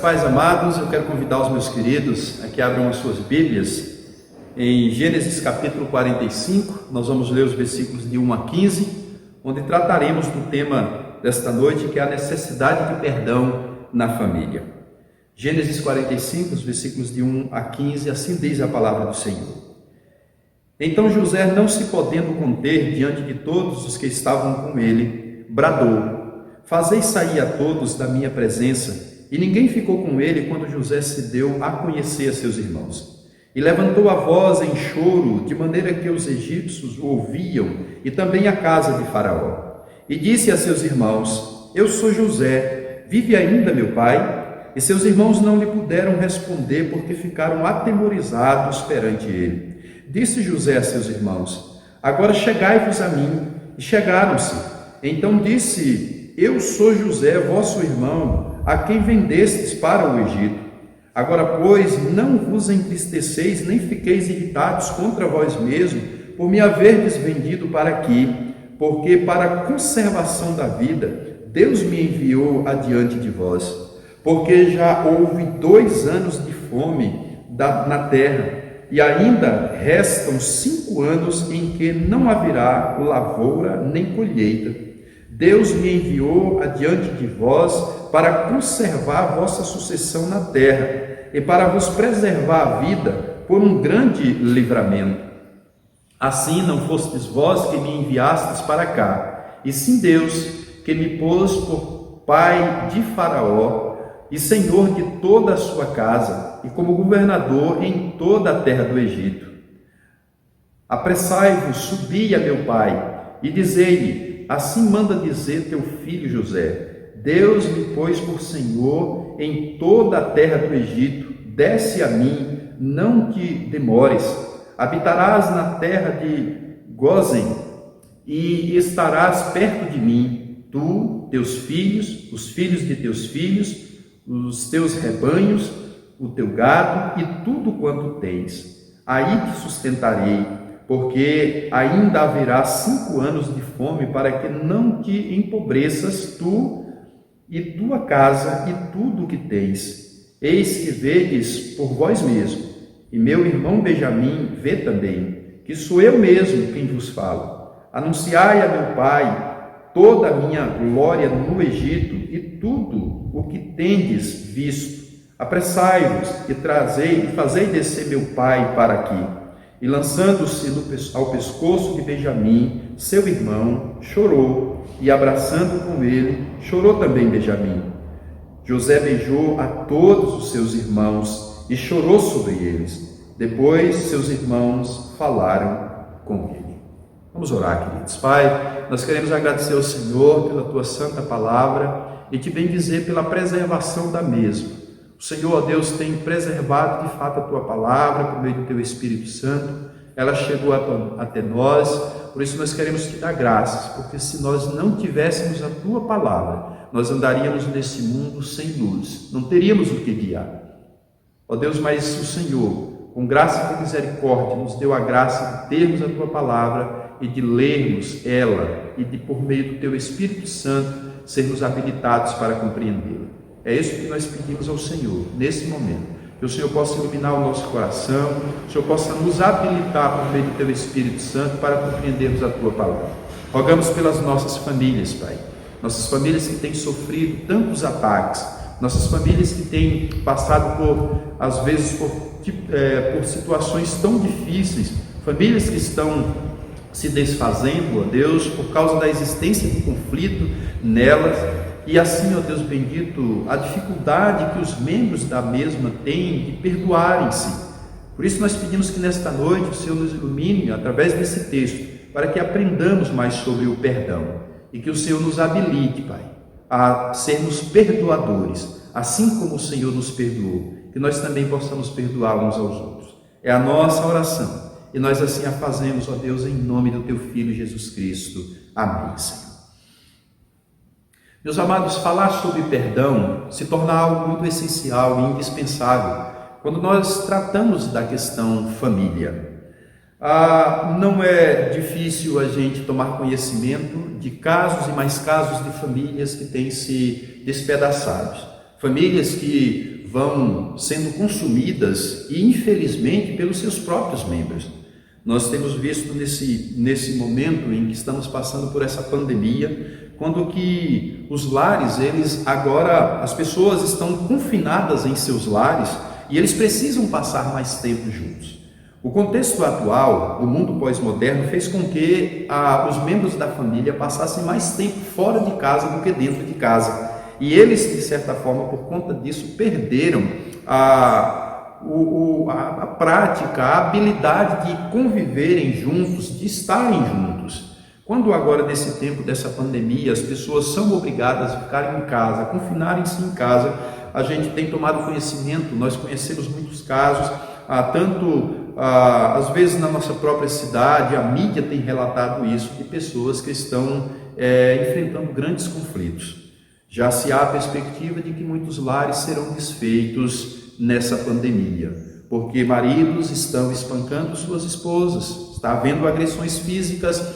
Pais amados, eu quero convidar os meus queridos a que abram as suas Bíblias em Gênesis capítulo 45. Nós vamos ler os versículos de 1 a 15, onde trataremos do tema desta noite, que é a necessidade de perdão na família. Gênesis 45, os versículos de 1 a 15, assim diz a palavra do Senhor. Então José, não se podendo conter diante de todos os que estavam com ele, bradou: fazei sair a todos da minha presença. E ninguém ficou com ele quando José se deu a conhecer a seus irmãos. E levantou a voz em choro, de maneira que os egípcios o ouviam, e também a casa de Faraó. E disse a seus irmãos: eu sou José, vive ainda meu pai? E seus irmãos não lhe puderam responder, porque ficaram atemorizados perante ele. Disse José a seus irmãos: Agora chegai-vos a mim. E chegaram-se. Então disse: Eu sou José, vosso irmão, a quem vendestes para o Egito. Agora, pois, não vos entristeceis, nem fiqueis irritados contra vós mesmos, por me haverdes vendido para aqui, porque para a conservação da vida, Deus me enviou adiante de vós, porque já houve 2 anos de fome na terra, e ainda restam 5 anos em que não haverá lavoura nem colheita. Deus me enviou adiante de vós para conservar a vossa sucessão na terra e para vos preservar a vida por um grande livramento. Assim não fostes vós que me enviastes para cá, e sim Deus, que me pôs por pai de Faraó e senhor de toda a sua casa, e como governador em toda a terra do Egito. Apressai-vos, subi a meu pai, e dizei-lhe: assim manda dizer teu filho José: Deus me pôs por senhor em toda a terra do Egito, desce a mim, não te demores, habitarás na terra de Gósen, e estarás perto de mim, tu, teus filhos, os filhos de teus filhos, os teus rebanhos, o teu gado e tudo quanto tens. Aí te sustentarei, porque ainda haverá 5 anos de fome, para que não te empobreças tu e tua casa e tudo o que tens. Eis que vedes por vós mesmos, e meu irmão Benjamim vê também, que sou eu mesmo quem vos falo. Anunciai a meu pai toda a minha glória no Egito e tudo o que tendes visto. Apressai-vos e fazei descer meu pai para aqui. E lançando-se ao pescoço de Benjamim, seu irmão, chorou, e abraçando com ele, chorou também Benjamim. José beijou a todos os seus irmãos e chorou sobre eles. Depois seus irmãos falaram com ele. Vamos orar, queridos. Pai, nós queremos agradecer ao Senhor pela tua santa palavra e te bendizer pela preservação da mesma. O Senhor, ó Deus, tem preservado de fato a tua palavra por meio do teu Espírito Santo. Ela chegou até nós, por isso nós queremos te dar graças, porque se nós não tivéssemos a tua palavra, nós andaríamos nesse mundo sem luz, não teríamos o que guiar. Ó Deus, mas o Senhor, com graça e com misericórdia, nos deu a graça de termos a tua palavra e de lermos ela e de, por meio do teu Espírito Santo, sermos habilitados para compreendê-la. É isso que nós pedimos ao Senhor, nesse momento, que o Senhor possa iluminar o nosso coração, que o Senhor possa nos habilitar por meio do teu Espírito Santo para compreendermos a tua palavra. Rogamos pelas nossas famílias, Pai, nossas famílias que têm sofrido tantos ataques, nossas famílias que têm passado às vezes, por situações tão difíceis, famílias que estão se desfazendo, ó Deus, por causa da existência de conflito nelas, e assim, ó Deus bendito, a dificuldade que os membros da mesma têm de perdoarem-se. Por isso nós pedimos que nesta noite o Senhor nos ilumine através desse texto, para que aprendamos mais sobre o perdão, e que o Senhor nos habilite, Pai, a sermos perdoadores, assim como o Senhor nos perdoou, que nós também possamos perdoar uns aos outros. É a nossa oração. E nós assim a fazemos, ó Deus, em nome do teu Filho Jesus Cristo. Amém, Senhor. Meus amados, falar sobre perdão se torna algo muito essencial e indispensável quando nós tratamos da questão família. Não é difícil a gente tomar conhecimento de casos e mais casos de famílias que têm se despedaçado. Famílias que vão sendo consumidas e, infelizmente, pelos seus próprios membros. Nós temos visto nesse momento em que estamos passando por essa pandemia, quando que os lares, as pessoas estão confinadas em seus lares e eles precisam passar mais tempo juntos. O contexto atual do mundo pós-moderno fez com que os membros da família passassem mais tempo fora de casa do que dentro de casa. E eles, de certa forma, por conta disso, perderam a prática, a habilidade de conviverem juntos, de estarem juntos. Quando agora, nesse tempo dessa pandemia, as pessoas são obrigadas a ficarem em casa, confinarem-se em casa, a gente tem tomado conhecimento, nós conhecemos muitos casos, tanto às vezes na nossa própria cidade, a mídia tem relatado isso, de pessoas que estão enfrentando grandes conflitos. Já se há a perspectiva de que muitos lares serão desfeitos nessa pandemia, porque maridos estão espancando suas esposas, está havendo agressões físicas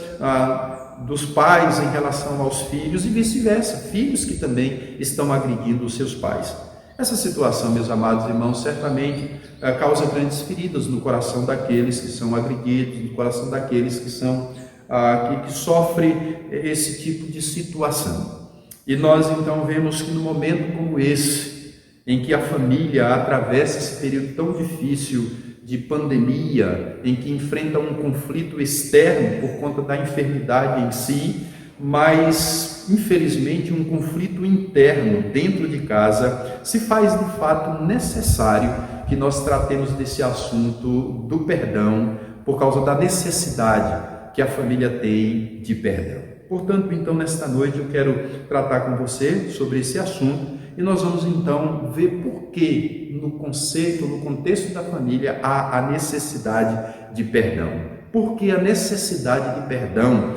dos pais em relação aos filhos e vice-versa, filhos que também estão agredindo os seus pais. Essa situação, meus amados irmãos, certamente causa grandes feridas no coração daqueles que são agredidos, no coração daqueles que sofrem esse tipo de situação. E nós então vemos que no momento como esse, em que a família atravessa esse período tão difícil de pandemia, em que enfrenta um conflito externo por conta da enfermidade em si, mas infelizmente um conflito interno dentro de casa, se faz de fato necessário que nós tratemos desse assunto do perdão, por causa da necessidade que a família tem de perdão. Portanto, então, nesta noite eu quero tratar com você sobre esse assunto e nós vamos então ver por que no conceito, no contexto da família há a necessidade de perdão. Por que a necessidade de perdão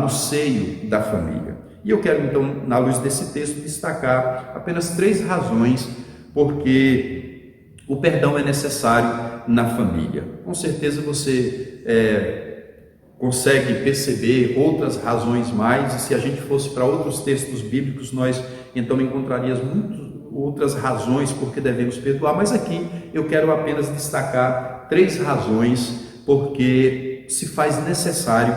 no seio da família? E eu quero então, na luz desse texto, destacar apenas 3 razões porque o perdão é necessário na família. Com certeza você consegue perceber outras razões mais, e se a gente fosse para outros textos bíblicos, nós então encontraríamos muitas outras razões porque devemos perdoar, mas aqui eu quero apenas destacar 3 razões porque se faz necessário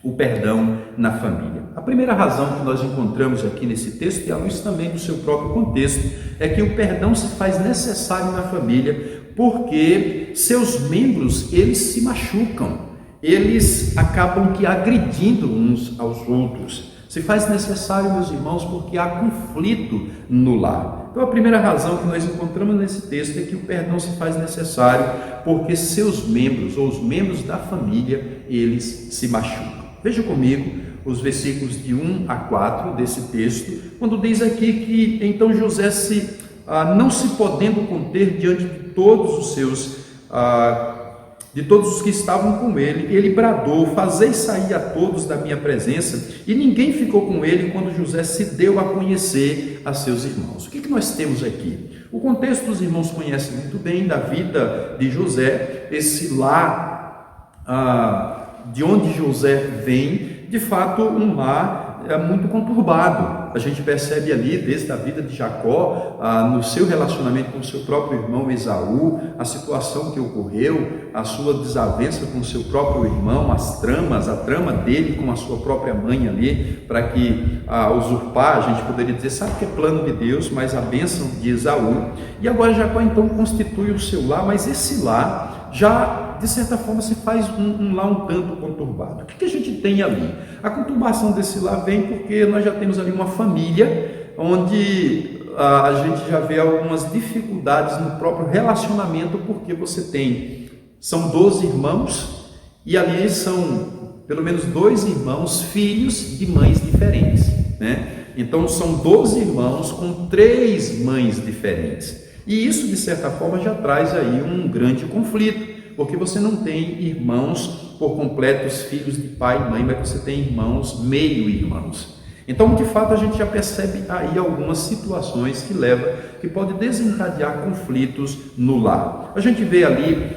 o perdão na família. A primeira razão que nós encontramos aqui nesse texto, e à luz também do seu próprio contexto, é que o perdão se faz necessário na família porque seus membros, eles se machucam. Eles acabam que agredindo uns aos outros. Se faz necessário, meus irmãos, porque há conflito no lar. Então, a primeira razão que nós encontramos nesse texto é que o perdão se faz necessário porque seus membros, ou os membros da família, eles se machucam. Veja comigo os versículos de 1 a 4 desse texto, quando diz aqui que então José, não se podendo conter diante de todos os seus de todos os que estavam com ele, ele bradou: fazei sair a todos da minha presença, e ninguém ficou com ele quando José se deu a conhecer a seus irmãos. O que nós temos aqui? O contexto os irmãos conhecem muito bem da vida de José, esse lar de onde José vem, de fato um lar muito conturbado. A gente percebe ali, desde a vida de Jacó, no seu relacionamento com o seu próprio irmão Esaú, a situação que ocorreu, a sua desavença com o seu próprio irmão, a trama dele com a sua própria mãe ali, para que usurpar, a gente poderia dizer, sabe que é plano de Deus, mas a bênção de Esaú. E agora Jacó então constitui o seu lar, mas esse lar já, de certa forma, se faz um lar um tanto conturbado. O que a gente tem ali? A conturbação desse lar vem porque nós já temos ali uma família onde a gente já vê algumas dificuldades no próprio relacionamento, porque são 12 irmãos e ali são pelo menos 2 irmãos, filhos de mães diferentes, né? Então são 12 irmãos com 3 mães diferentes. E isso, de certa forma, já traz aí um grande conflito, porque você não tem irmãos por completos filhos de pai e mãe, mas você tem irmãos, meio-irmãos. Então, de fato, a gente já percebe aí algumas situações que pode desencadear conflitos no lar. A gente vê ali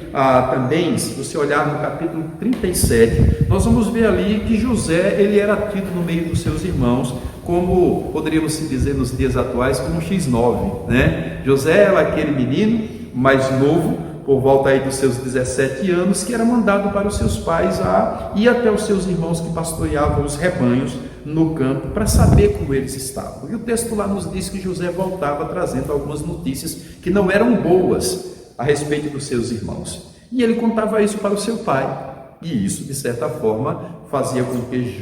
também, se você olhar no capítulo 37, nós vamos ver ali que José, ele era tido no meio dos seus irmãos como, poderíamos dizer nos dias atuais, como X9, né? José era aquele menino mais novo, por volta aí dos seus 17 anos, que era mandado para os seus pais a ir até os seus irmãos que pastoreavam os rebanhos no campo para saber como eles estavam. E o texto lá nos diz que José voltava trazendo algumas notícias que não eram boas a respeito dos seus irmãos. E ele contava isso para o seu pai. E isso, de certa forma, fazia com que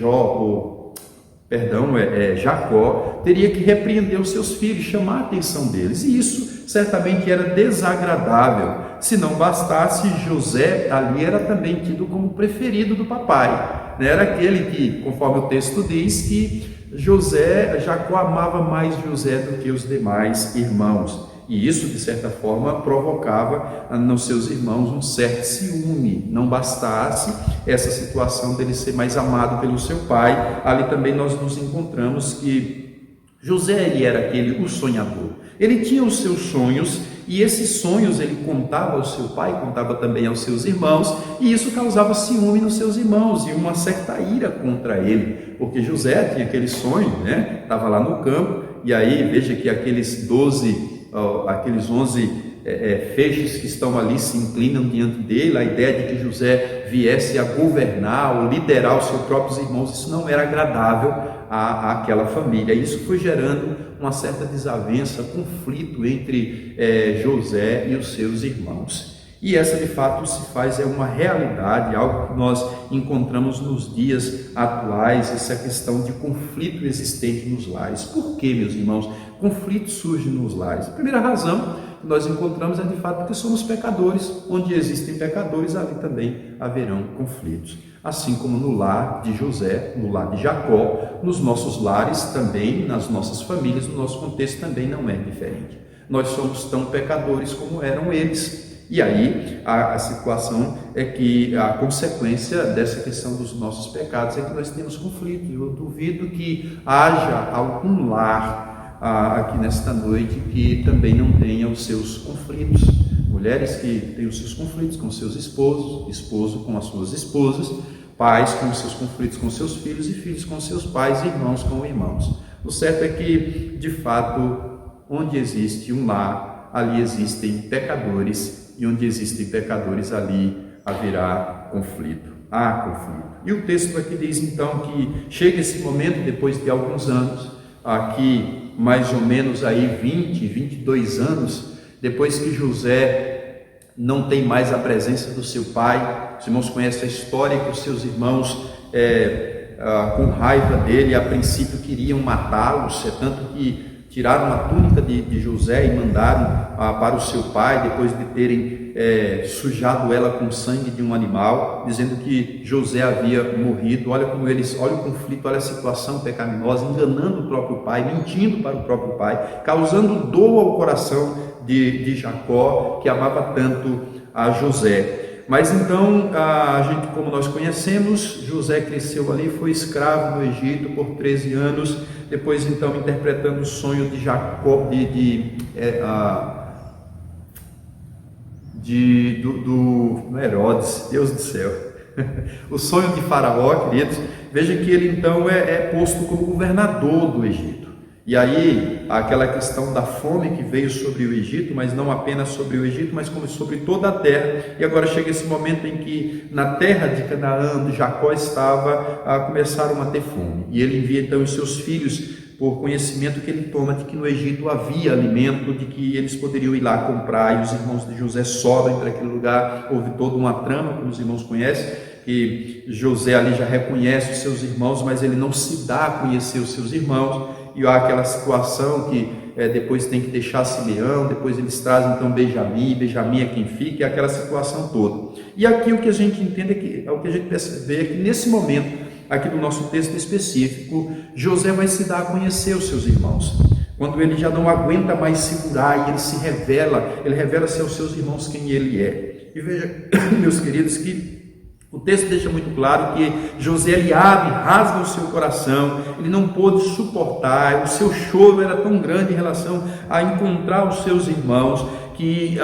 Jacó teria que repreender os seus filhos, chamar a atenção deles. E isso certamente era desagradável. Se não bastasse, José ali era também tido como preferido do papai. Era aquele que, conforme o texto diz, que Jacó amava mais José do que os demais irmãos. E isso, de certa forma, provocava nos seus irmãos um certo ciúme. Não bastasse essa situação dele ser mais amado pelo seu pai, ali também nós nos encontramos que José, ele era o sonhador. Ele tinha os seus sonhos, e esses sonhos ele contava ao seu pai, contava também aos seus irmãos, e isso causava ciúme nos seus irmãos e uma certa ira contra ele, porque José tinha aquele sonho, né? Estava lá no campo, e aí veja que aqueles 11 feixes que estão ali se inclinam diante dele, a ideia de que José viesse a governar ou liderar os seus próprios irmãos, isso não era agradável àquela família. Isso foi gerando uma certa desavença, conflito entre José e os seus irmãos. E essa de fato se faz uma realidade, algo que nós encontramos nos dias atuais, essa questão de conflito existente nos lares. Por que, meus irmãos, conflito surge nos lares? A primeira razão que nós encontramos é de fato porque somos pecadores. Onde existem pecadores, ali também haverão conflitos. Assim como no lar de José, no lar de Jacó, nos nossos lares também, nas nossas famílias, no nosso contexto também não é diferente. Nós somos tão pecadores como eram eles. E aí a situação é que a consequência dessa questão dos nossos pecados é que nós temos conflito. Eu duvido que haja algum lar aqui nesta noite que também não tenha os seus conflitos. Mulheres que têm os seus conflitos com seus esposos, esposo com as suas esposas, pais com os seus conflitos com seus filhos e filhos com seus pais, irmãos com irmãos. O certo é que, de fato, onde existe um lar, ali existem pecadores, e onde existem pecadores, ali haverá conflito. Há conflito. E o texto aqui diz então que chega esse momento, depois de alguns anos, aqui mais ou menos aí 22 anos, depois que José não tem mais a presença do seu pai. Os irmãos conhecem a história que os seus irmãos, com raiva dele, a princípio queriam matá-los, tanto que tiraram a túnica de José e mandaram para o seu pai, depois de terem sujado ela com sangue de um animal, dizendo que José havia morrido. Olha o conflito, olha a situação pecaminosa, enganando o próprio pai, mentindo para o próprio pai, causando dor ao coração de Jacó, que amava tanto a José. Mas então, a gente, como nós conhecemos, José cresceu ali, foi escravo no Egito por 13 anos, depois então interpretando o sonho de Jacó, do Herodes, Deus do céu, o sonho de Faraó, queridos. Veja que ele então é posto como governador do Egito. E aí, aquela questão da fome que veio sobre o Egito, mas não apenas sobre o Egito, mas como sobre toda a terra. E agora chega esse momento em que na terra de Canaã, onde Jacó estava, começaram a ter fome. E ele envia então os seus filhos, por conhecimento que ele toma de que no Egito havia alimento, de que eles poderiam ir lá comprar, e os irmãos de José sobem para aquele lugar. Houve toda uma trama, como os irmãos conhecem, que José ali já reconhece os seus irmãos, mas ele não se dá a conhecer os seus irmãos. E há aquela situação que depois tem que deixar Simeão, depois eles trazem então Benjamim é quem fica, é aquela situação toda. E aqui o que a gente entende, o que a gente percebe é que nesse momento, aqui no nosso texto específico, José vai se dar a conhecer os seus irmãos. Quando ele já não aguenta mais segurar e ele revela-se aos seus irmãos quem ele é. E veja, meus queridos, que o texto deixa muito claro que José ele abre, rasga o seu coração, ele não pôde suportar, o seu choro era tão grande em relação a encontrar os seus irmãos, que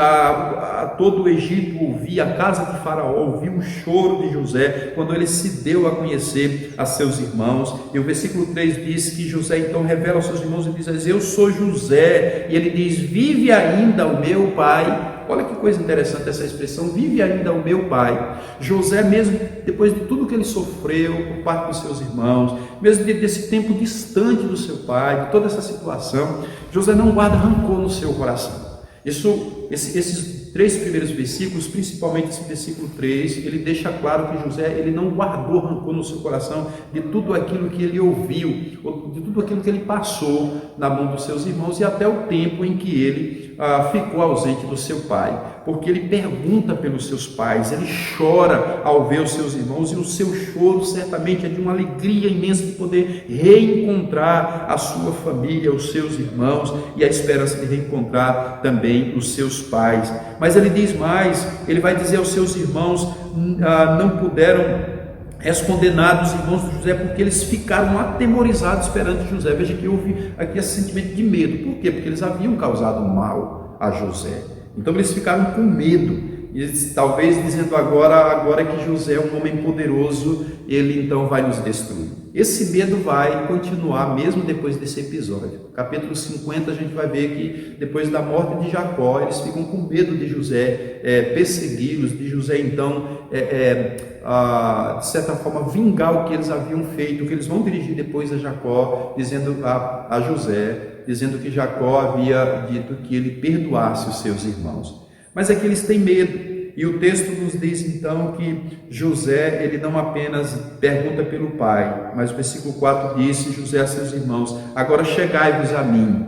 todo o Egito ouvia, a casa de Faraó ouvia o choro de José, quando ele se deu a conhecer a seus irmãos. E o versículo 3 diz que José então revela aos seus irmãos e diz: eu sou José, e ele diz: vive ainda o meu pai. Olha que coisa interessante essa expressão, vive ainda o meu pai. José, mesmo depois de tudo que ele sofreu por parte dos seus irmãos, mesmo desse tempo distante do seu pai, de toda essa situação, José não guarda rancor no seu coração. Esses 3 primeiros versículos, principalmente esse versículo 3, ele deixa claro que José ele não guardou rancor no seu coração de tudo aquilo que ele ouviu, de tudo aquilo que ele passou na mão dos seus irmãos, e até o tempo em que ele ficou ausente do seu pai, porque ele pergunta pelos seus pais, ele chora ao ver os seus irmãos, e o seu choro certamente é de uma alegria imensa de poder reencontrar a sua família, os seus irmãos, e a esperança de reencontrar também os seus pais. Mas ele diz mais, ele vai dizer aos seus irmãos, não puderam responder nada os irmãos de José, porque eles ficaram atemorizados perante José. Veja que houve aqui esse sentimento de medo. Por quê? Porque eles haviam causado mal a José. Então eles ficaram com medo, e talvez dizendo agora que José é um homem poderoso, ele então vai nos destruir. Esse medo vai continuar mesmo depois desse episódio. No capítulo 50 a gente vai ver que depois da morte de Jacó, eles ficam com medo de José persegui-los, de José então de certa forma vingar o que eles haviam feito, que eles vão dirigir depois a Jacó, dizendo a José, dizendo que Jacó havia dito que ele perdoasse os seus irmãos. Mas aqui eles têm medo, e o texto nos diz então que José, ele não apenas pergunta pelo pai, mas o versículo 4 disse José a seus irmãos: agora chegai-vos a mim.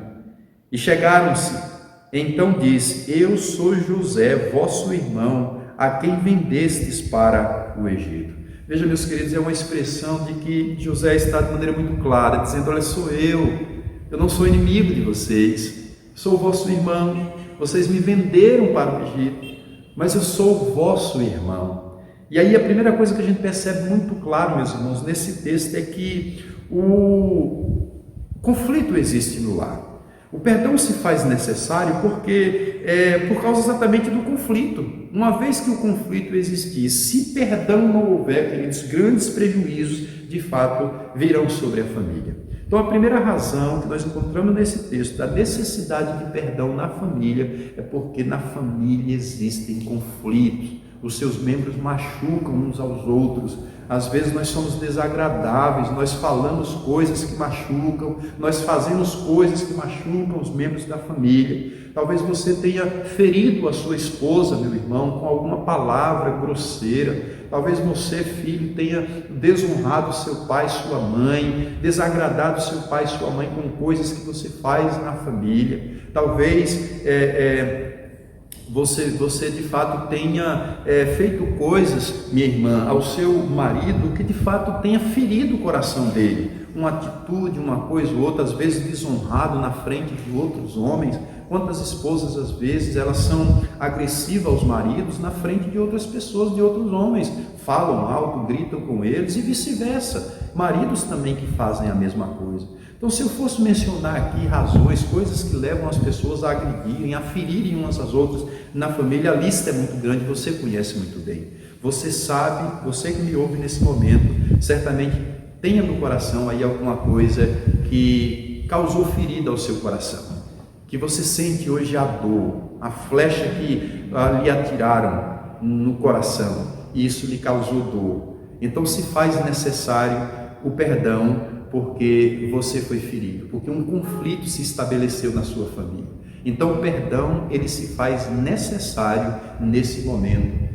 E chegaram-se. Então disse: eu sou José, vosso irmão, a quem vendestes para o Egito. Veja, meus queridos, é uma expressão de que José está de maneira muito clara, dizendo: olha, sou eu não sou inimigo de vocês, sou o vosso irmão, vocês me venderam para o Egito, mas eu sou o vosso irmão. E aí a primeira coisa que a gente percebe muito claro, meus irmãos, nesse texto é que o conflito existe no lar. O perdão se faz necessário porque por causa exatamente do conflito. Uma vez que o conflito existir, se perdão não houver, queridos, grandes prejuízos de fato virão sobre a família. Então a primeira razão que nós encontramos nesse texto da necessidade de perdão na família é porque na família existem conflitos. Os seus membros machucam uns aos outros. Às vezes nós somos desagradáveis, nós falamos coisas que machucam, nós fazemos coisas que machucam os membros da família. Talvez você tenha ferido a sua esposa, meu irmão, com alguma palavra grosseira. Talvez você, filho, tenha desonrado seu pai, sua mãe, desagradado seu pai e sua mãe com coisas que você faz na família. Talvez você de fato tenha feito coisas, minha irmã, ao seu marido que de fato tenha ferido o coração dele. Uma atitude, uma coisa ou outra, às vezes desonrado na frente de outros homens. Quantas esposas, às vezes, elas são agressivas aos maridos na frente de outras pessoas, de outros homens. Falam alto, gritam com eles e vice-versa. Maridos também que fazem a mesma coisa. Então, se eu fosse mencionar aqui razões, coisas que levam as pessoas a agredirem, a ferirem umas às outras na família, a lista é muito grande, você conhece muito bem. Você sabe, você que me ouve nesse momento, certamente tenha no coração aí alguma coisa que causou ferida ao seu coração. Que você sente hoje a dor, a flecha que lhe atiraram no coração, e isso lhe causou dor. Então se faz necessário o perdão, porque você foi ferido, porque um conflito se estabeleceu na sua família. Então o perdão, ele se faz necessário nesse momento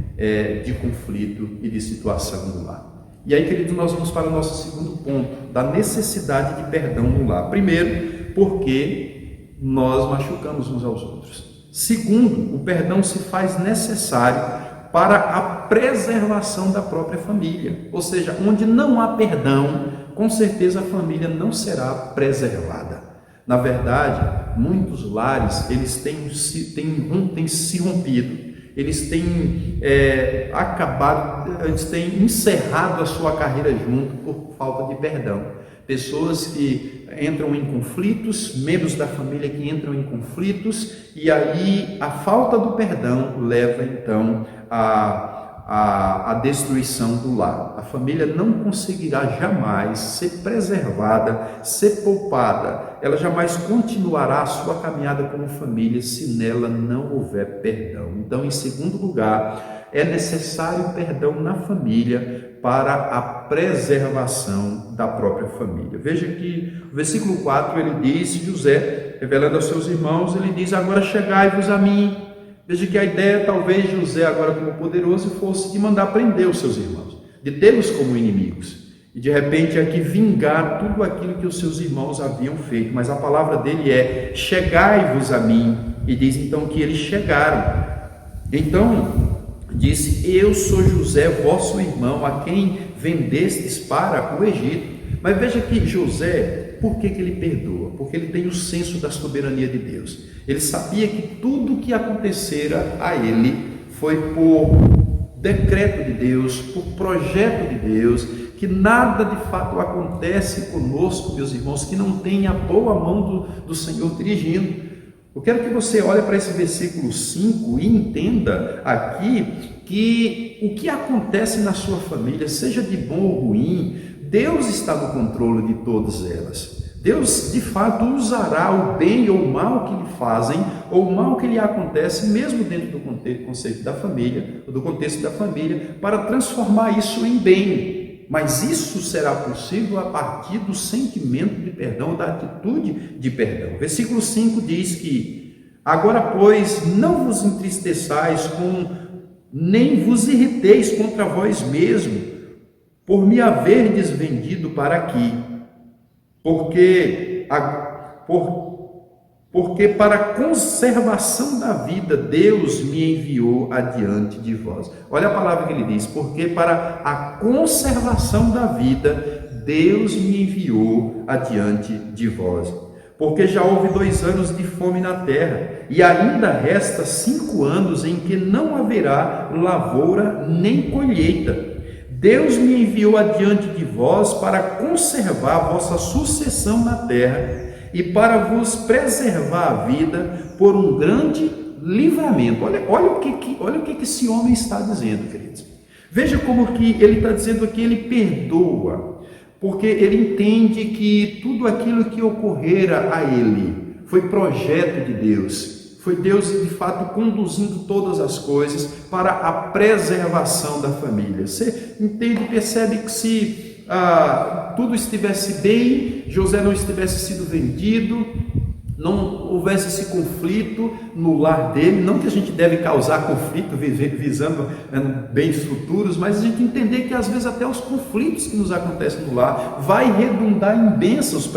de conflito e de situação no lar. E aí, queridos, nós vamos para o nosso segundo ponto, da necessidade de perdão no lar. Primeiro, porque nós machucamos uns aos outros. Segundo, o perdão se faz necessário para a preservação da própria família. Ou seja, onde não há perdão, com certeza a família não será preservada. Na verdade, muitos lares, eles têm se rompido, eles têm acabado, eles têm encerrado a sua carreira junto por falta de perdão. Pessoas que entram em conflitos, membros da família que entram em conflitos, e aí a falta do perdão leva então a destruição do lar. A família não conseguirá jamais ser preservada, ser poupada, ela jamais continuará a sua caminhada como família se nela não houver perdão. Então, em segundo lugar, é necessário perdão na família para a preservação da própria família. Veja que o versículo 4 ele diz, José, revelando aos seus irmãos, ele diz: agora chegai-vos a mim. Veja que a ideia, talvez José, agora como poderoso, fosse de mandar prender os seus irmãos, de tê-los como inimigos, e de repente aqui vingar tudo aquilo que os seus irmãos haviam feito. Mas a palavra dele é: chegai-vos a mim. E diz então que eles chegaram. Então disse: eu sou José, vosso irmão, a quem vendestes para o Egito. Mas veja que José, por que ele perdoa? Porque ele tem o senso da soberania de Deus. Ele sabia que tudo o que acontecera a ele foi por decreto de Deus, por projeto de Deus, que nada de fato acontece conosco, meus irmãos, que não tenha a boa mão do Senhor dirigindo. Eu quero que você olhe para esse versículo 5 e entenda aqui que o que acontece na sua família, seja de bom ou ruim, Deus está no controle de todas elas. Deus, de fato, usará o bem ou o mal que lhe fazem, ou o mal que lhe acontece, mesmo dentro do conceito da família, do contexto da família, para transformar isso em bem. Mas isso será possível a partir do sentimento de perdão, da atitude de perdão. Versículo 5 diz que: agora, pois, não vos entristeçais, nem vos irriteis contra vós mesmo, por me haverdes vendido para aqui, porque para a conservação da vida Deus me enviou adiante de vós. Olha a palavra que ele diz: porque para a conservação da vida Deus me enviou adiante de vós. Porque já houve 2 anos de fome na terra, e ainda resta 5 anos em que não haverá lavoura nem colheita. Deus me enviou adiante de vós para conservar a vossa sucessão na terra e para vos preservar a vida por um grande livramento. Olha o que esse homem está dizendo, queridos. Veja como que ele está dizendo que ele perdoa, porque ele entende que tudo aquilo que ocorrera a ele foi projeto de Deus. Foi Deus, de fato, conduzindo todas as coisas para a preservação da família. Você entende, percebe que se tudo estivesse bem, José não estivesse sido vendido, não houvesse esse conflito no lar dele, não que a gente deve causar conflito visando bens futuros, mas a gente entender que às vezes até os conflitos que nos acontecem no lar vai redundar em bênçãos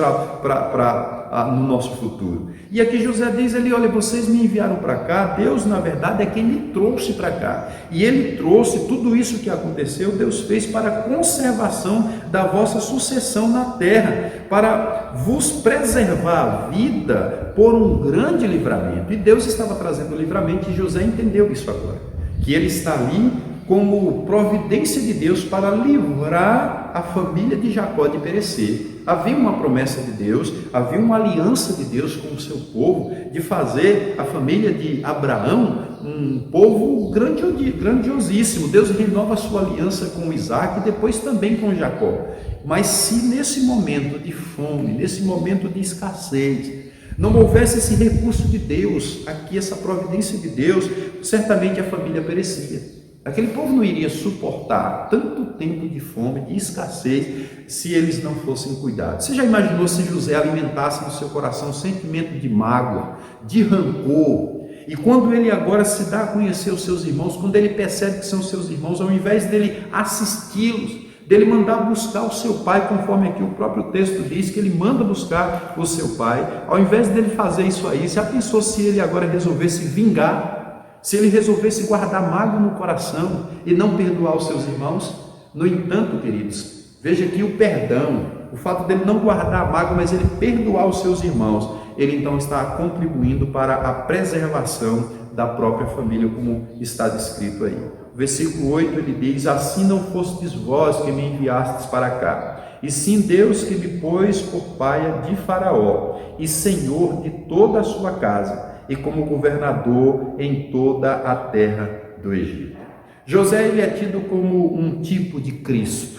no nosso futuro. E aqui José diz ali: olha, vocês me enviaram para cá, Deus na verdade é quem me trouxe para cá, e ele trouxe tudo isso que aconteceu, Deus fez para a conservação da vossa sucessão na terra, para vos preservar a vida por um grande livramento. E Deus estava trazendo o livramento, e José entendeu isso agora, que ele está ali como providência de Deus para livrar a família de Jacó de perecer. Havia uma promessa de Deus, havia uma aliança de Deus com o seu povo, de fazer a família de Abraão um povo grandiosíssimo. Deus renova a sua aliança com Isaac e depois também com Jacó. Mas se nesse momento de fome, nesse momento de escassez, não houvesse esse recurso de Deus, aqui essa providência de Deus, certamente a família perecia. Aquele povo não iria suportar tanto tempo de fome, de escassez, se eles não fossem cuidados. Você já imaginou se José alimentasse no seu coração um sentimento de mágoa, de rancor? E quando ele agora se dá a conhecer os seus irmãos, quando ele percebe que são seus irmãos, ao invés dele assisti-los, dele mandar buscar o seu pai, conforme aqui o próprio texto diz, que ele manda buscar o seu pai, ao invés dele fazer isso aí, já pensou se ele agora resolvesse vingar? Se ele resolvesse guardar mágoa no coração e não perdoar os seus irmãos? No entanto, queridos, veja aqui o perdão, o fato dele não guardar mágoa, mas ele perdoar os seus irmãos, ele então está contribuindo para a preservação da própria família, como está descrito aí. O versículo 8 ele diz: assim não fostes vós que me enviastes para cá, e sim Deus que me pôs por pai de Faraó e senhor de toda a sua casa, e como governador em toda a terra do Egito. José ele é tido como um tipo de Cristo.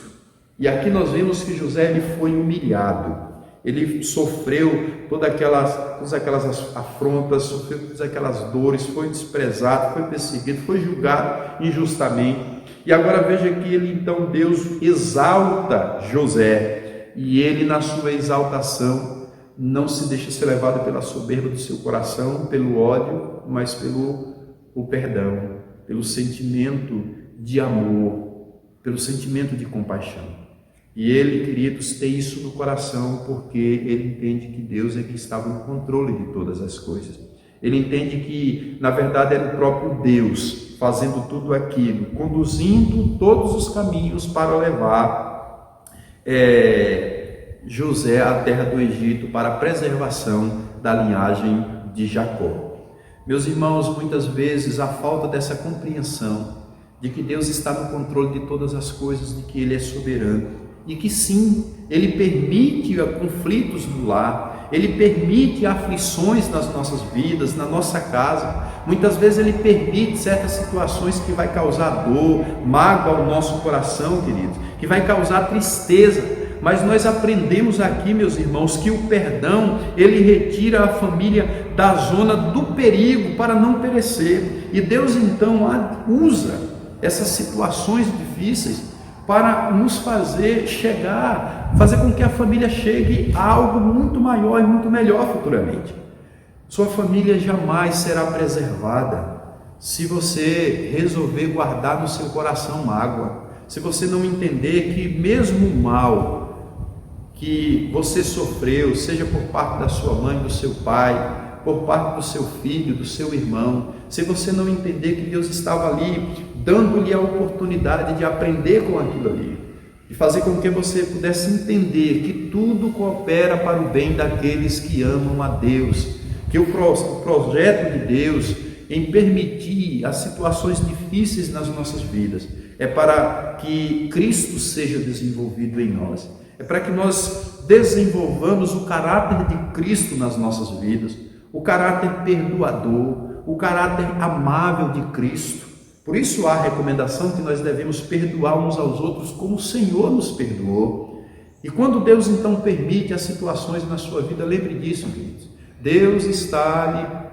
E aqui nós vemos que José ele foi humilhado. Ele sofreu todas aquelas afrontas, sofreu todas aquelas dores, foi desprezado, foi perseguido, foi julgado injustamente. E agora veja que então Deus exalta José, e ele na sua exaltação não se deixa ser levado pela soberba do seu coração, pelo ódio, mas pelo perdão, pelo sentimento de amor, pelo sentimento de compaixão. E ele, queridos, tem isso no coração porque ele entende que Deus é que está no controle de todas as coisas. Ele entende que, na verdade, era o próprio Deus fazendo tudo aquilo, conduzindo todos os caminhos para levar José à terra do Egito para a preservação da linhagem de Jacó. Meus irmãos, muitas vezes a falta dessa compreensão de que Deus está no controle de todas as coisas, de que Ele é soberano e que sim, Ele permite conflitos no lar, Ele permite aflições nas nossas vidas, na nossa casa. Muitas vezes Ele permite certas situações que vai causar dor, mágoa ao nosso coração, queridos, que vai causar tristeza. Mas nós aprendemos aqui, meus irmãos, que o perdão, ele retira a família da zona do perigo para não perecer. E Deus então usa essas situações difíceis para nos fazer com que a família chegue a algo muito maior e muito melhor futuramente. Sua família jamais será preservada se você resolver guardar no seu coração mágoa, se você não entender que mesmo o mal que você sofreu, seja por parte da sua mãe, do seu pai, por parte do seu filho, do seu irmão, se você não entender que Deus estava ali dando-lhe a oportunidade de aprender com aquilo ali, de fazer com que você pudesse entender que tudo coopera para o bem daqueles que amam a Deus, que o projeto de Deus em permitir as situações difíceis nas nossas vidas é para que Cristo seja desenvolvido em nós, é para que nós desenvolvamos o caráter de Cristo nas nossas vidas, o caráter perdoador, o caráter amável de Cristo. Por isso há a recomendação que nós devemos perdoar uns aos outros como o Senhor nos perdoou. E quando Deus então permite as situações na sua vida, lembre disso, queridos. Deus está lhe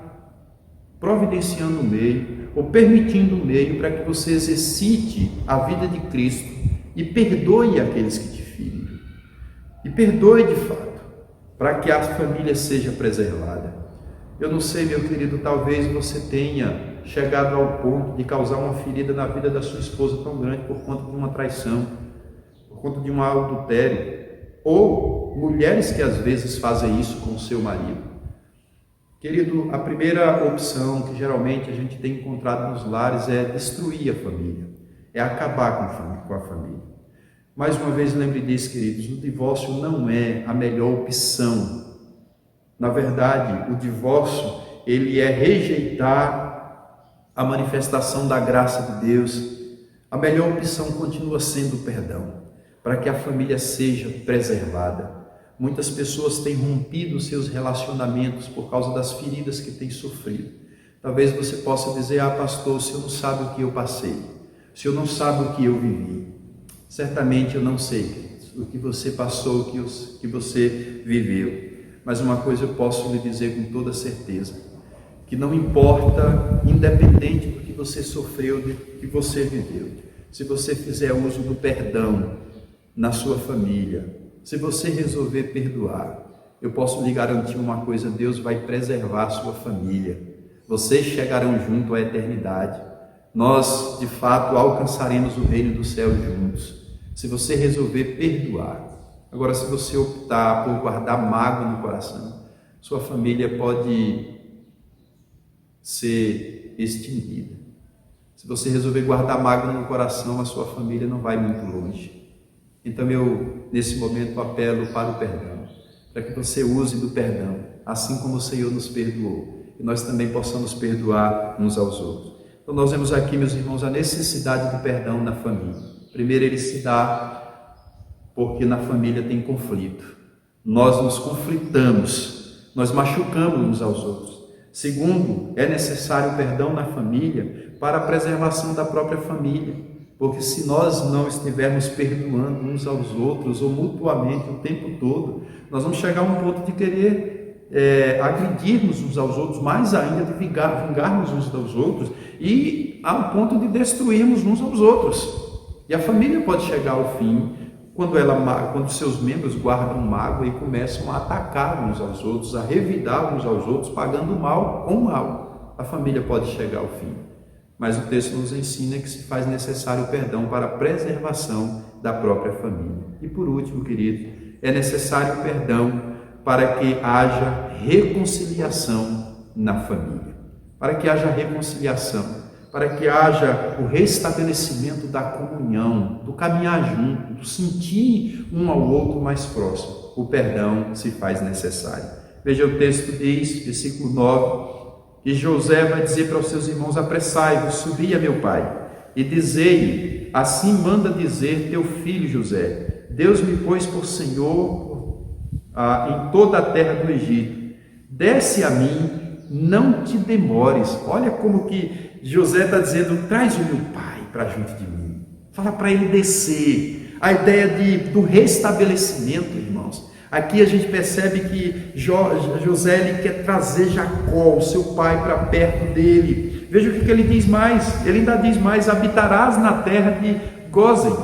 providenciando o meio, ou permitindo o meio para que você exercite a vida de Cristo e perdoe aqueles que te ferem. E perdoe de fato, para que a família seja preservada. Eu não sei, meu querido, talvez você tenha chegado ao ponto de causar uma ferida na vida da sua esposa tão grande por conta de uma traição, por conta de um adultério, ou mulheres que às vezes fazem isso com o seu marido. Querido, a primeira opção que geralmente a gente tem encontrado nos lares é destruir a família, é acabar com a família. Mais uma vez, lembre disso, queridos, o divórcio não é a melhor opção. Na verdade, o divórcio, ele é rejeitar a manifestação da graça de Deus. A melhor opção continua sendo o perdão, para que a família seja preservada. Muitas pessoas têm rompido seus relacionamentos por causa das feridas que têm sofrido. Talvez você possa dizer: pastor, o senhor não sabe o que eu passei, o senhor não sabe o que eu vivi. Certamente eu não sei, queridos, o que você passou, o que você viveu. Mas uma coisa eu posso lhe dizer com toda certeza, que não importa, independente do que você sofreu, do que você viveu, se você fizer uso do perdão na sua família, se você resolver perdoar, eu posso lhe garantir uma coisa: Deus vai preservar a sua família. Vocês chegarão junto à eternidade. Nós, de fato, alcançaremos o reino do céu juntos, se você resolver perdoar. Agora, se você optar por guardar mágoa no coração, sua família pode ser extinguida. Se você resolver guardar mágoa no coração, a sua família não vai muito longe. Então eu, nesse momento, apelo para o perdão, para que você use do perdão, assim como o Senhor nos perdoou, e nós também possamos perdoar uns aos outros. Então nós vemos aqui, meus irmãos, a necessidade do perdão na família. Primeiro, ele se dá porque na família tem conflito. Nós nos conflitamos, nós machucamos uns aos outros. Segundo, é necessário o perdão na família para a preservação da própria família, porque se nós não estivermos perdoando uns aos outros ou mutuamente o tempo todo, nós vamos chegar a um ponto de querer agredirmos uns aos outros, mais ainda de vingarmos uns aos outros, e ao ponto de destruirmos uns aos outros. E a família pode chegar ao fim quando seus membros guardam mágoa e começam a atacar uns aos outros, a revidar uns aos outros, pagando mal com mal. A família pode chegar ao fim. Mas o texto nos ensina que se faz necessário o perdão para a preservação da própria família. E por último, querido, é necessário o perdão para que haja reconciliação na família, para que haja reconciliação, para que haja o restabelecimento da comunhão, do caminhar junto, do sentir um ao outro mais próximo. O perdão se faz necessário. Veja, o texto diz, versículo 9, que José vai dizer para os seus irmãos: apressai-vos, subi a meu pai, e dizei-lhe, assim manda dizer teu filho José, Deus me pôs por Senhor em toda a terra do Egito, desce a mim, não te demores. Olha como que José está dizendo: traz o meu pai para junto de mim, fala para ele descer. A ideia do restabelecimento, irmãos. Aqui a gente percebe que José ele quer trazer Jacó, o seu pai, para perto dele. Veja o que ele diz mais, ele ainda diz mais: habitarás na terra de Gósen,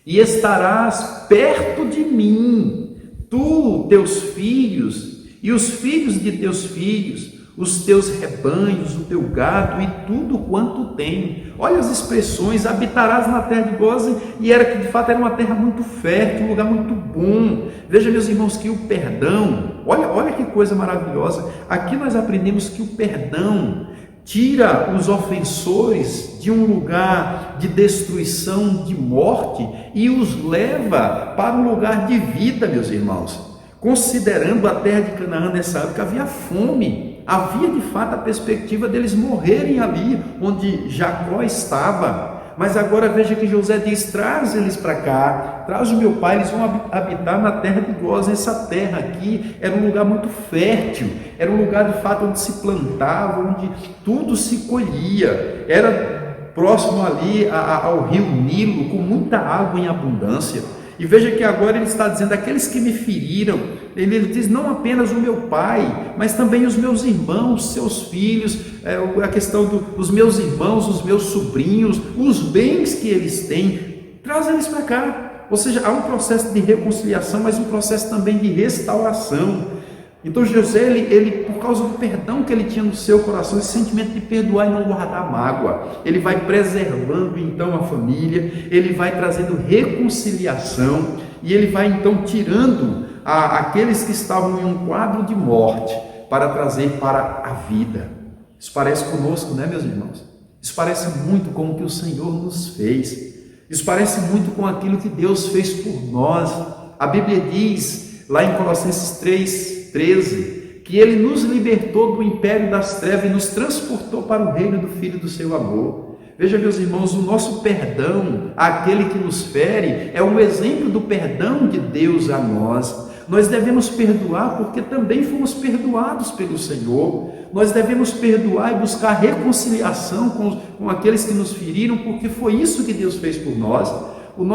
e estarás perto de mim, tu, teus filhos, e os filhos de teus filhos, os teus rebanhos, o teu gado e tudo quanto tem. Olha as expressões: habitarás na terra de Gósen, e de fato era uma terra muito fértil, um lugar muito bom. Veja, meus irmãos, que o perdão, olha que coisa maravilhosa. Aqui nós aprendemos que o perdão tira os ofensores de um lugar de destruição, de morte, e os leva para um lugar de vida, meus irmãos. Considerando a terra de Canaã nessa época, havia fome, havia de fato a perspectiva deles morrerem ali onde Jacó estava. Mas agora veja que José diz: traz eles para cá, traz o meu pai, eles vão habitar na terra de Gósen. Essa terra aqui era um lugar muito fértil, era um lugar de fato onde se plantava, onde tudo se colhia, era próximo ali ao rio Nilo, com muita água em abundância. E veja que agora ele está dizendo: aqueles que me feriram, ele diz não apenas o meu pai, mas também os meus irmãos, seus filhos, a questão dos meus irmãos, os meus sobrinhos, os bens que eles têm, traz eles para cá. Ou seja, há um processo de reconciliação, mas um processo também de restauração. Então José, ele, por causa do perdão que ele tinha no seu coração, esse sentimento de perdoar e não guardar mágoa, ele vai preservando então a família, ele vai trazendo reconciliação, e ele vai então tirando aqueles que estavam em um quadro de morte, para trazer para a vida. Isso parece conosco, né, meus irmãos? Isso parece muito com o que o Senhor nos fez, isso parece muito com aquilo que Deus fez por nós. A Bíblia diz, lá em Colossenses 3:13, que Ele nos libertou do império das trevas e nos transportou para o reino do Filho do seu amor. Veja, meus irmãos, o nosso perdão àquele que nos fere é um exemplo do perdão de Deus a nós. Nós devemos perdoar porque também fomos perdoados pelo Senhor. Nós devemos perdoar e buscar reconciliação com aqueles que nos feriram, porque foi isso que Deus fez por nós. Os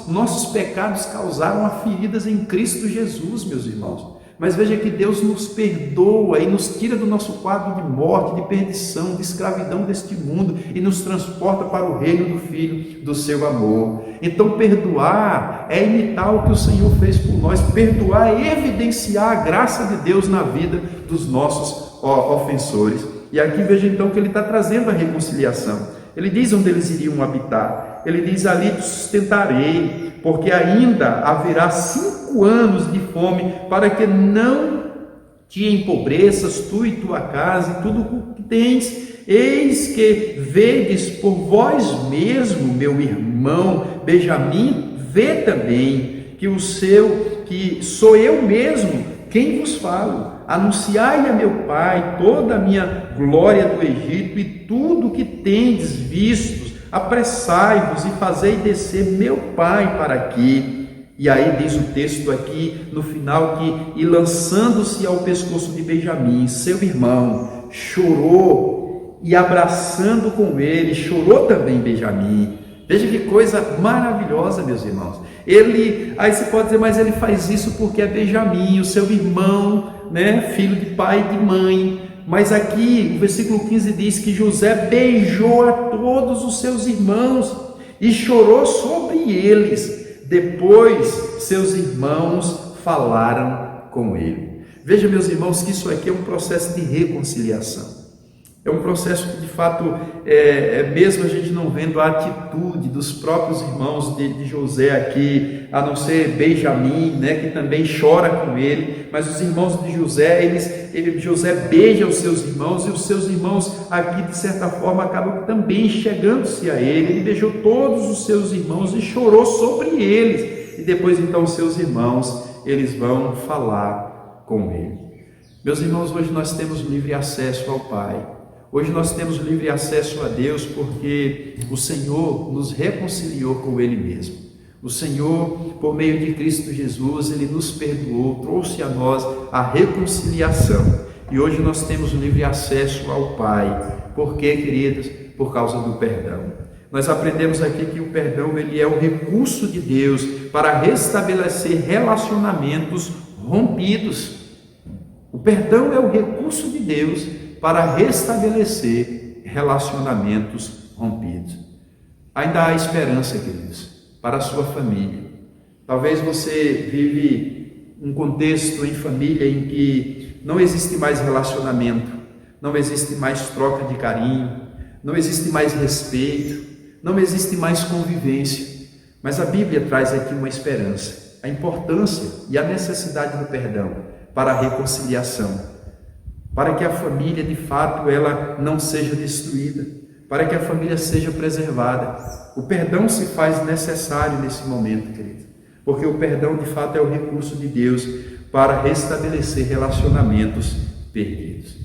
nossos pecados causaram feridas em Cristo Jesus, meus irmãos. Mas veja que Deus nos perdoa e nos tira do nosso quadro de morte, de perdição, de escravidão deste mundo e nos transporta para o reino do Filho do seu amor. Então perdoar é imitar o que o Senhor fez por nós. Perdoar é evidenciar a graça de Deus na vida dos nossos ofensores. E aqui veja então que ele está trazendo a reconciliação. Ele diz onde eles iriam habitar. Ele diz: ali te sustentarei, porque ainda haverá 5 anos de fome, para que não te empobreças, tu e tua casa, e tudo o que tens. Eis que vedes por vós mesmo, meu irmão Benjamim, vê também que sou eu mesmo quem vos falo. Anunciai a meu pai toda a minha glória do Egito e tudo o que tendes visto. Apressai-vos e fazei descer meu pai para aqui. E aí diz o texto aqui no final que, e lançando-se ao pescoço de Benjamim, seu irmão, chorou, e abraçando com ele, chorou também Benjamim. Veja que coisa maravilhosa, meus irmãos. Aí você pode dizer: mas ele faz isso porque é Benjamim, o seu irmão, né, filho de pai e de mãe. Mas aqui o versículo 15 diz que José beijou a todos os seus irmãos e chorou sobre eles. Depois seus irmãos falaram com ele. Veja, meus irmãos, que isso aqui é um processo de reconciliação. É um processo que, de fato, mesmo a gente não vendo a atitude dos próprios irmãos de José aqui, a não ser Benjamim, né, que também chora com ele, mas os irmãos de José, José beija os seus irmãos, e os seus irmãos aqui, de certa forma, acabam também chegando-se a ele. Ele beijou todos os seus irmãos e chorou sobre eles, e depois, então, os seus irmãos, eles vão falar com ele. Meus irmãos, hoje nós temos livre acesso ao Pai. Hoje nós temos livre acesso a Deus porque o Senhor nos reconciliou com Ele mesmo. O Senhor, por meio de Cristo Jesus, Ele nos perdoou, trouxe a nós a reconciliação. E hoje nós temos livre acesso ao Pai. Por quê, queridos? Por causa do perdão. Nós aprendemos aqui que o perdão, ele é o recurso de Deus para restabelecer relacionamentos rompidos. O perdão é o recurso de Deus para restabelecer relacionamentos rompidos. Ainda há esperança, queridos, para a sua família. Talvez você vive um contexto em família em que não existe mais relacionamento, não existe mais troca de carinho, não existe mais respeito, não existe mais convivência. Mas a Bíblia traz aqui uma esperança, a importância e a necessidade do perdão para a reconciliação, para que a família, de fato, ela não seja destruída, para que a família seja preservada. O perdão se faz necessário nesse momento, querido, porque o perdão, de fato, é o recurso de Deus para restabelecer relacionamentos perdidos.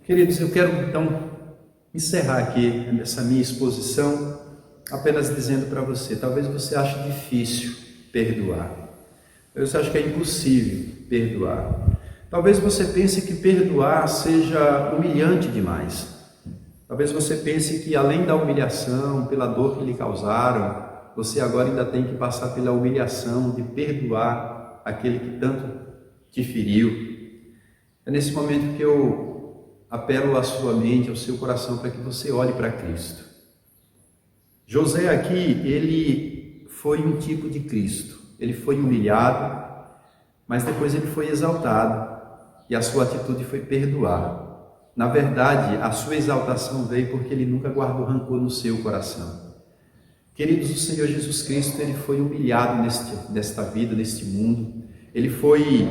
Queridos, eu quero, então, encerrar aqui essa minha exposição, apenas dizendo para você, talvez você ache difícil perdoar, eu acho que é impossível perdoar. Talvez você pense que perdoar seja humilhante demais. Talvez você pense que, além da humilhação, pela dor que lhe causaram, você agora ainda tem que passar pela humilhação de perdoar aquele que tanto te feriu. É nesse momento que eu apelo à sua mente, ao seu coração, para que você olhe para Cristo. José aqui, ele foi um tipo de Cristo. Ele foi humilhado, mas depois ele foi exaltado. E a sua atitude foi perdoar. Na verdade, a sua exaltação veio porque ele nunca guardou rancor no seu coração. Queridos, o Senhor Jesus Cristo, ele foi humilhado nesta vida, neste mundo. Ele foi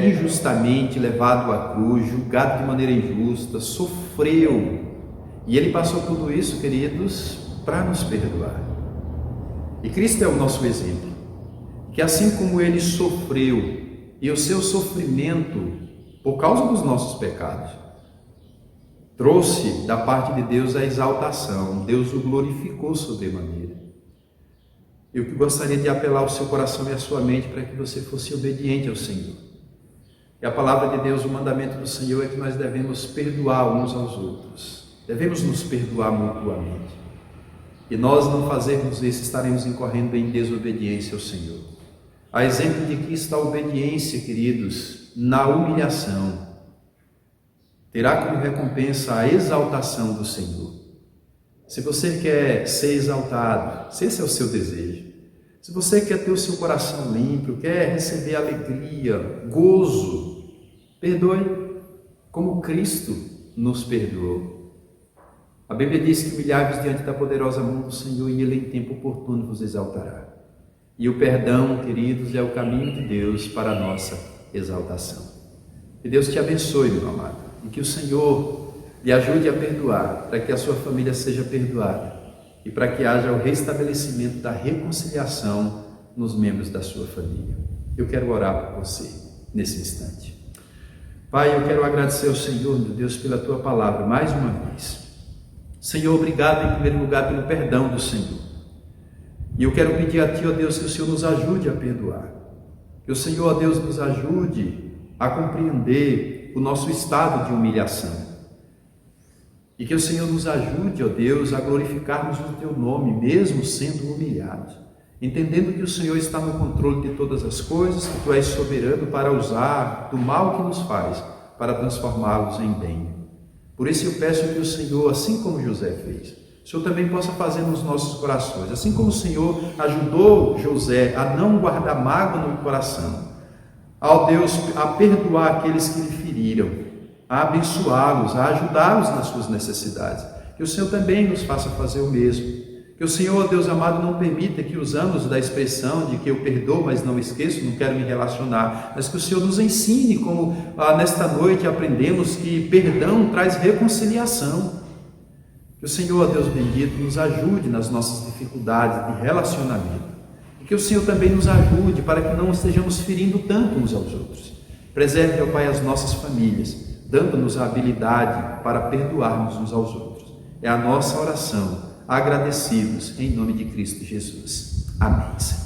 injustamente levado à cruz, julgado de maneira injusta, sofreu. E ele passou tudo isso, queridos, para nos perdoar. E Cristo é o nosso exemplo. Que assim como ele sofreu, e o seu sofrimento, por causa dos nossos pecados, trouxe da parte de Deus a exaltação. Deus o glorificou sobremaneira. Eu gostaria de apelar ao seu coração e à sua mente para que você fosse obediente ao Senhor. E a palavra de Deus, o mandamento do Senhor é que nós devemos perdoar uns aos outros. Devemos nos perdoar mutuamente. E nós não fazermos isso, estaremos incorrendo em desobediência ao Senhor. A exemplo de que está a obediência, queridos, na humilhação, terá como recompensa a exaltação do Senhor. Se você quer ser exaltado, se esse é o seu desejo, se você quer ter o seu coração limpo, quer receber alegria, gozo, perdoe como Cristo nos perdoou. A Bíblia diz que humilhai-vos diante da poderosa mão do Senhor e Ele em tempo oportuno vos exaltará. E o perdão, queridos, é o caminho de Deus para a nossa exaltação. Que Deus te abençoe, meu amado, e que o Senhor lhe ajude a perdoar, para que a sua família seja perdoada e para que haja o restabelecimento da reconciliação nos membros da sua família. Eu quero orar por você nesse instante. Pai, eu quero agradecer ao Senhor, meu Deus, pela tua palavra mais uma vez. Senhor, obrigado em primeiro lugar pelo perdão do Senhor. E eu quero pedir a Ti, ó Deus, que o Senhor nos ajude a perdoar. Que o Senhor, ó Deus, nos ajude a compreender o nosso estado de humilhação. E que o Senhor nos ajude, ó Deus, a glorificarmos o Teu nome, mesmo sendo humilhados. Entendendo que o Senhor está no controle de todas as coisas, que Tu és soberano para usar do mal que nos faz, para transformá-los em bem. Por isso eu peço que o Senhor, assim como José fez, o Senhor também possa fazer nos nossos corações, assim como o Senhor ajudou José a não guardar mágoa no coração, ao Deus, a perdoar aqueles que lhe feriram, a abençoá-los, a ajudá-los nas suas necessidades. Que o Senhor também nos faça fazer o mesmo. Que o Senhor, Deus amado, não permita que usamos da expressão de que eu perdoo, mas não esqueço, não quero me relacionar, mas que o Senhor nos ensine, como nesta noite aprendemos que perdão traz reconciliação. Que o Senhor, Deus bendito, nos ajude nas nossas dificuldades de relacionamento. E que o Senhor também nos ajude para que não estejamos ferindo tanto uns aos outros. Preserve, ó Pai, as nossas famílias, dando-nos a habilidade para perdoarmos uns aos outros. É a nossa oração, agradecidos em nome de Cristo Jesus. Amém.